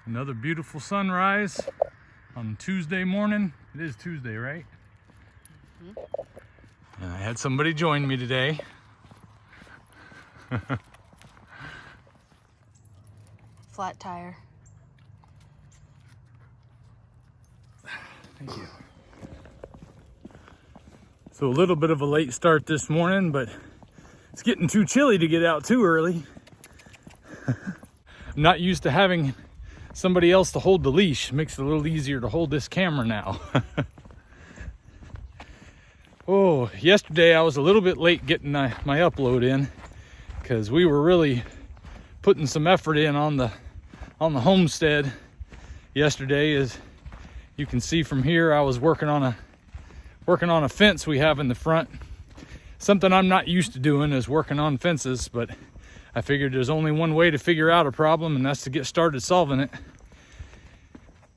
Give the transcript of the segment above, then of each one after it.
Another beautiful sunrise on Tuesday morning. It is Tuesday, right? And I had somebody join me today. Flat tire. Thank you. So a little bit of a late start this morning, but it's getting too chilly to get out too early. I'm not used to having somebody else to hold the leash. It makes it a little easier to hold this camera now. Oh, yesterday I was a little bit late getting my upload in because we were really putting some effort in on the homestead yesterday. As you can see from here, I was working on a fence we have in the front. Something I'm not used to doing is working on fences, but I figured there's only one way to figure out a problem, and that's to get started solving it.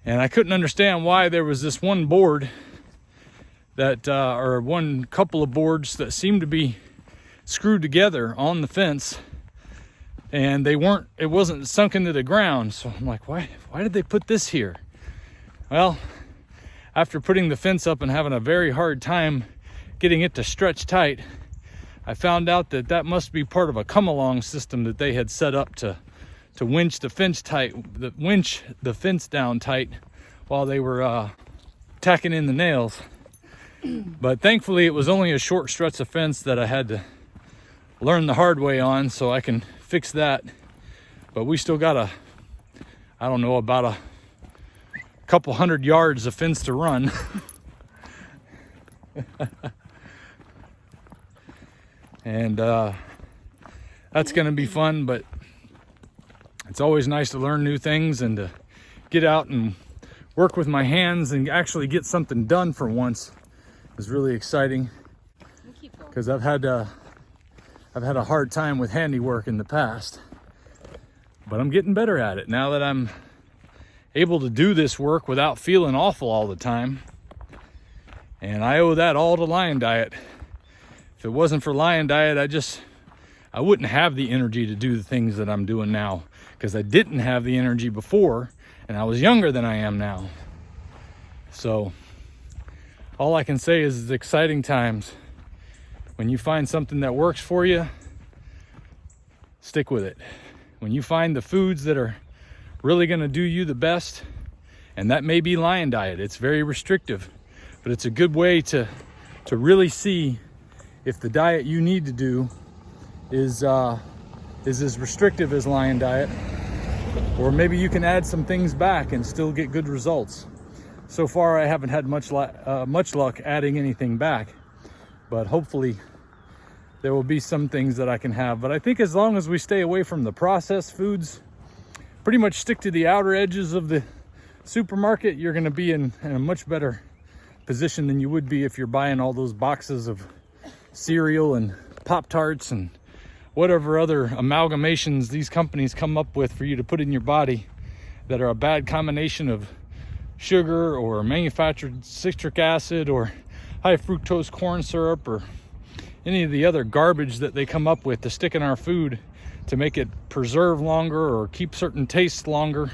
And I couldn't understand why there was this one board that, or one couple of boards that seemed to be screwed together on the fence, and it wasn't sunk into the ground. So I'm like, why did they put this here? Well, after putting the fence up and having a very hard time getting it to stretch tight, I found out that must be part of a come-along system that they had set up to winch the fence down tight while they were tacking in the nails. But thankfully, it was only a short stretch of fence that I had to learn the hard way on, so I can fix that. But we still got about a couple 100 yards of fence to run. And that's going to be fun, but it's always nice to learn new things and to get out and work with my hands and actually get something done for once is really exciting, because I've had a hard time with handiwork in the past, but I'm getting better at it now that I'm able to do this work without feeling awful all the time. And I owe that all to Lion Diet. If it wasn't for Lion Diet, I wouldn't have the energy to do the things that I'm doing now, because I didn't have the energy before, and I was younger than I am now. So all I can say is it's exciting times. When you find something that works for you, stick with it. When you find the foods that are really going to do you the best, and that may be Lion Diet, it's very restrictive, but it's a good way to really see if the diet you need to do is as restrictive as Lion Diet, or maybe you can add some things back and still get good results. So far, I haven't had much luck adding anything back, but hopefully there will be some things that I can have. But I think as long as we stay away from the processed foods, pretty much stick to the outer edges of the supermarket, you're going to be in a much better position than you would be if you're buying all those boxes of cereal and Pop-Tarts and whatever other amalgamations these companies come up with for you to put in your body that are a bad combination of sugar or manufactured citric acid or high fructose corn syrup or any of the other garbage that they come up with to stick in our food to make it preserve longer or keep certain tastes longer,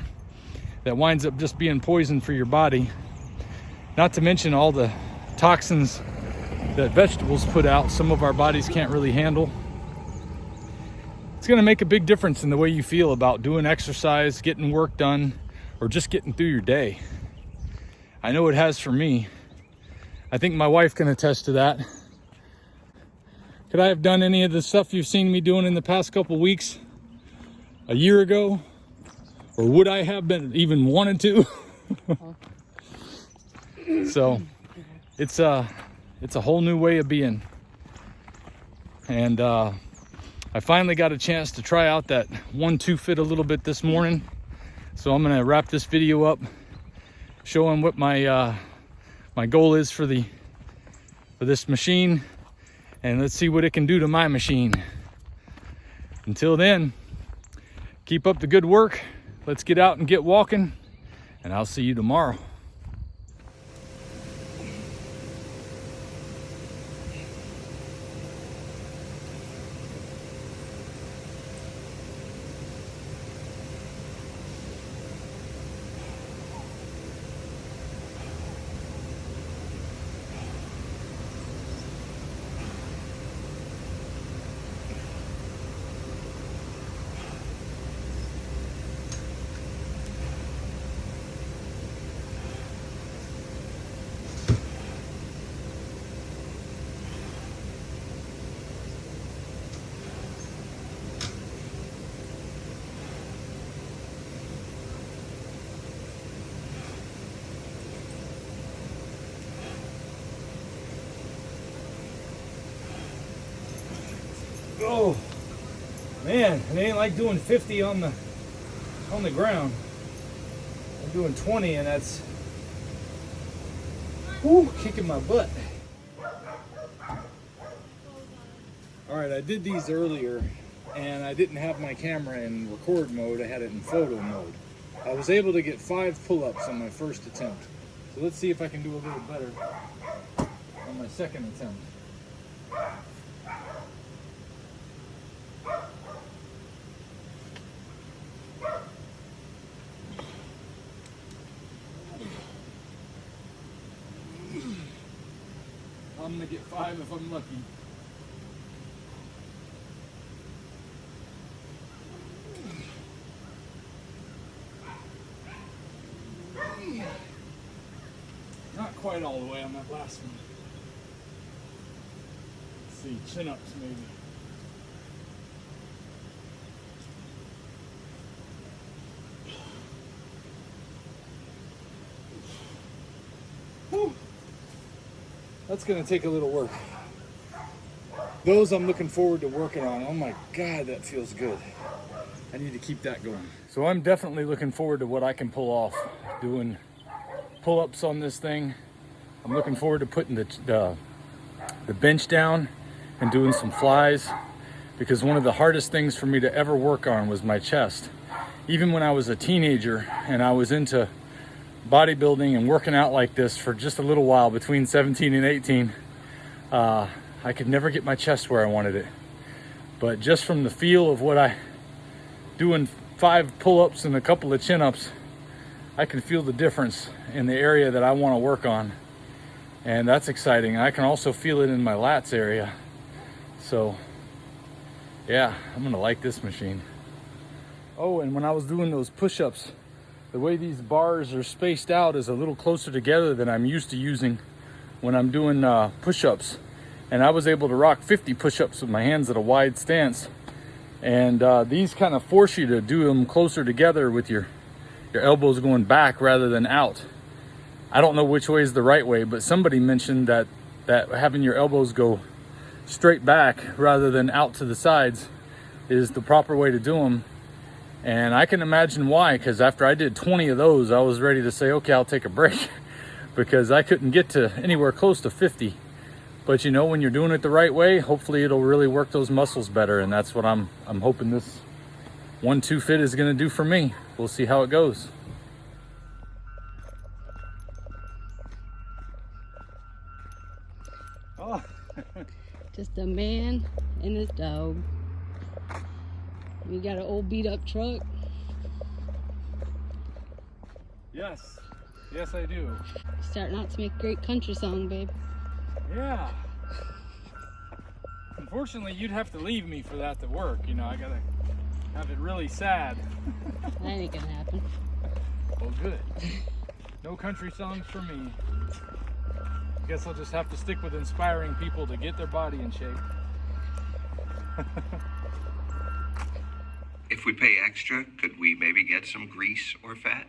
that winds up just being poison for your body. Not to mention all the toxins that vegetables put out, some of our bodies can't really handle. It's going to make a big difference in the way you feel about doing exercise, getting work done, or just getting through your day. I know it has for me. I think my wife can attest to that. Could I have done any of the stuff you've seen me doing in the past couple weeks a year ago? Or would I have been even wanted to? So it's a whole new way of being. And I finally got a chance to try out that 1-2 fit a little bit this morning. So I'm gonna wrap this video up showing what my goal is for this machine, and let's see what it can do to my machine. Until then, keep up the good work. Let's get out and get walking, and I'll see you tomorrow. Oh man, it ain't like doing 50 on the ground. I'm doing 20 and that's kicking my butt. All right, I did these earlier and I didn't have my camera in record mode, I had it in photo mode. I was able to get 5 pull-ups on my first attempt. So let's see if I can do a little better on my second attempt. I'm gonna get 5 if I'm lucky. Not quite all the way on that last one. Let's see, chin-ups maybe. Whew. That's gonna take a little work. Those I'm looking forward to working on. Oh my God, that feels good. I need to keep that going. So I'm definitely looking forward to what I can pull off doing pull-ups on this thing. I'm looking forward to putting the bench down and doing some flies, because one of the hardest things for me to ever work on was my chest. Even when I was a teenager and I was into bodybuilding and working out like this for just a little while between 17 and 18, I could never get my chest where I wanted it. But just from the feel of doing 5 pull-ups and a couple of chin-ups, I can feel the difference in the area that I want to work on. And that's exciting. I can also feel it in my lats area. So yeah, I'm gonna like this machine. Oh, and when I was doing those push-ups, the way these bars are spaced out is a little closer together than I'm used to using when I'm doing push-ups. And I was able to rock 50 push-ups with my hands at a wide stance. And these kind of force you to do them closer together with your elbows going back rather than out. I don't know which way is the right way, but somebody mentioned that having your elbows go straight back rather than out to the sides is the proper way to do them. And I can imagine why, because after I did 20 of those, I was ready to say, okay, I'll take a break because I couldn't get to anywhere close to 50. But you know, when you're doing it the right way, hopefully it'll really work those muscles better. And that's what I'm hoping this 1-2 fit is going to do for me. We'll see how it goes. Oh. Just a man and his dog. You got an old beat up truck? Yes, yes I do. Starting out to make a great country song, babe. Yeah. Unfortunately, you'd have to leave me for that to work. You know, I gotta have it really sad. That ain't gonna happen. Well, good. No country songs for me. I guess I'll just have to stick with inspiring people to get their body in shape. If we pay extra, could we maybe get some grease or fat?